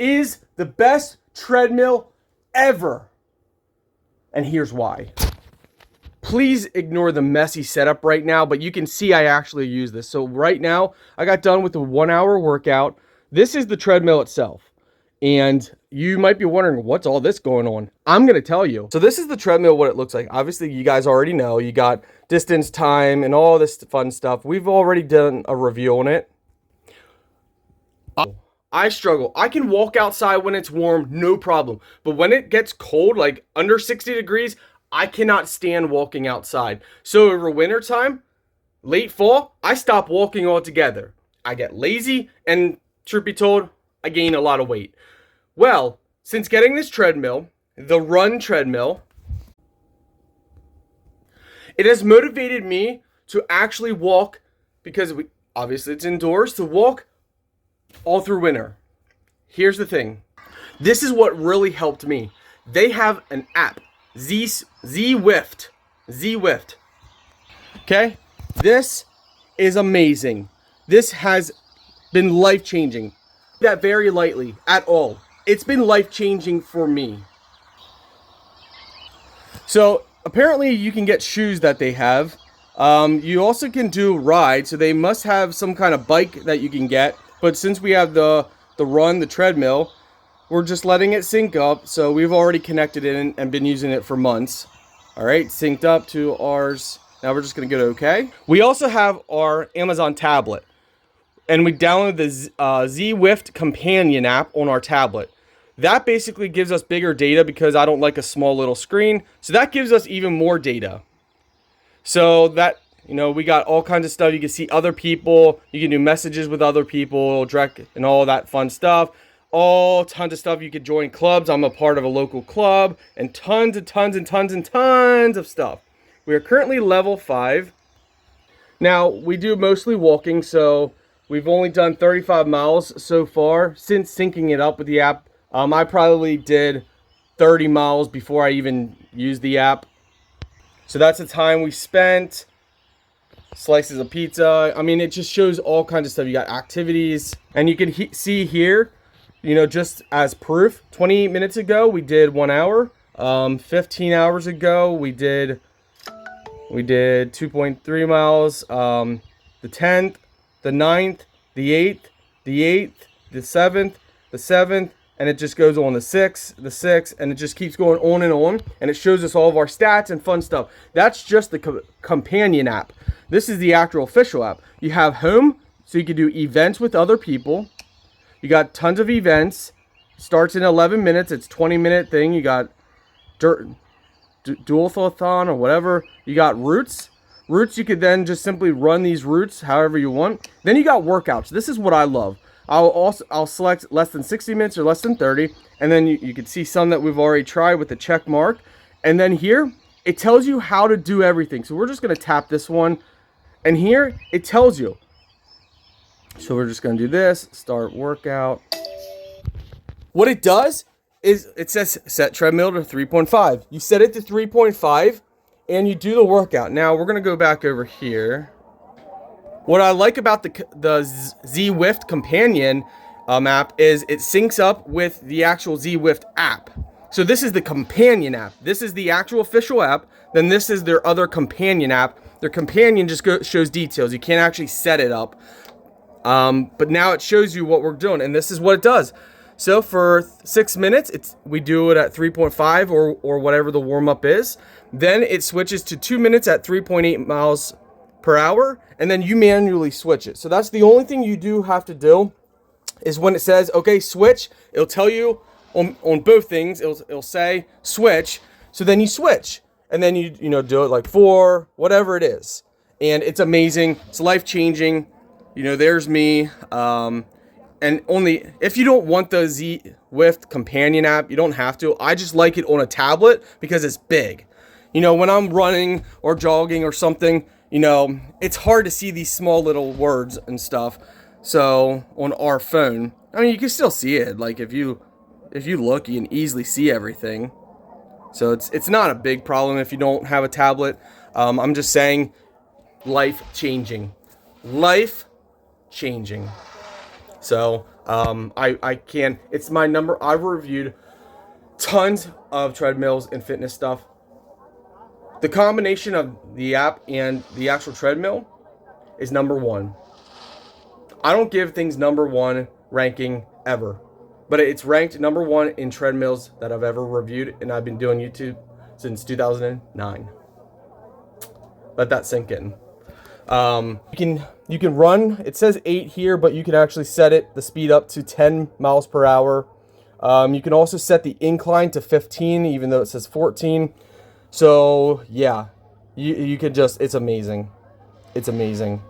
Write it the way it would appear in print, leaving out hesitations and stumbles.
is the best treadmill ever. And here's why. Please ignore the messy setup right now, but you can see I actually use this. So right now, I got done with the 1 hour workout. This is the treadmill itself. And you might be wondering, what's all this going on? I'm going to tell you. So this is the treadmill, what it looks like. Obviously, you guys already know. You got distance, time, and all this fun stuff. We've already done a review on it. I struggle. I can walk outside when it's warm, no problem. But when it gets cold, like under 60 degrees, I cannot stand walking outside. So over winter time, late fall, I stop walking altogether. I get lazy, and truth be told, I gain a lot of weight. Well, since getting this treadmill, the THERUN treadmill, it has motivated me to actually walk, because obviously it's indoors, to walk all through winter. Here's the thing. This is what really helped me. They have an app. Zwift. Okay? This is amazing. This has been life-changing. That very lightly at all. It's been life-changing for me. So apparently you can get shoes that they have. You also can do rides. So they must have some kind of bike that you can get. But since we have the THERUN, the treadmill, we're just letting it sync up. So we've already connected it and been using it for months. All right, synced up to ours. Now we're just gonna go to OK. We also have our Amazon tablet, and we downloaded the Zwift companion app on our tablet. That basically gives us bigger data because I don't like a small little screen. So that gives us even more data. So that, you know, we got all kinds of stuff. You can see other people. You can do messages with other people, direct, and all that fun stuff. All tons of stuff. You could join clubs. I'm a part of a local club, and tons and tons and tons and tons of stuff. We are currently level 5. Now, we do mostly walking, so we've only done 35 miles so far since syncing it up with the app. I probably did 30 miles before I even used the app. So that's the time we spent. Slices of pizza. I mean, it just shows all kinds of stuff. You got activities, and you can see here, you know, just as proof, 20 minutes ago we did 1 hour. 15 hours ago we did 2.3 miles. The 10th, the 9th, the 8th, the 8th, the 7th, the 7th, and it just goes on the 6th, the 6th, and it just keeps going on, and it shows us all of our stats and fun stuff. That's just the companion app. This is the actual official app. You have home, so you can do events with other people. You got tons of events. Starts in 11 minutes. It's 20-minute thing. You got dual-thon or whatever. You got routes. Routes, you could then just simply run these routes however you want. Then you got workouts. This is what I love. I'll select less than 60 minutes or less than 30. And then you can see some that we've already tried with the check mark. And then here, it tells you how to do everything. So we're just going to tap this one. And here, it tells you. So we're just going to do this. Start workout. What it does is it says set treadmill to 3.5. You set it to 3.5 and you do the workout. Now we're going to go back over here. What I like about the Zwift companion app is it syncs up with the actual Zwift app. So this is the companion app. This is the actual official app. Then this is their other companion app. Their companion just shows details. You can't actually set it up. But now it shows you what we're doing, and this is what it does. So for 6 minutes, we do it at 3.5 or whatever the warm-up is. Then it switches to 2 minutes at 3.8 miles per hour, and then you manually switch it. So that's the only thing you do have to do is when it says, okay, switch, it'll tell you on both things, it'll say switch. So then you switch, and then you do it like 4, whatever it is. And it's amazing. It's life-changing. You know, there's me. And only if you don't want the Zwift companion app, you don't have to. I just like it on a tablet because it's big. You know, when I'm running or jogging or something, you know, it's hard to see these small little words and stuff. So on our phone, I mean, you can still see it. Like if you look, you can easily see everything. So it's not a big problem if you don't have a tablet. I'm just saying, life changing. So I can. It's my number. I've reviewed tons of treadmills and fitness stuff. The combination of the app and the actual treadmill is number one. I don't give things number one ranking ever, but it's ranked number one in treadmills that I've ever reviewed, and I've been doing YouTube since 2009. Let that sink in. You can run. It says 8 here, but you can actually set it the speed up to 10 miles per hour. You can also set the incline to 15, even though it says 14. So yeah, you could just, it's amazing. It's amazing.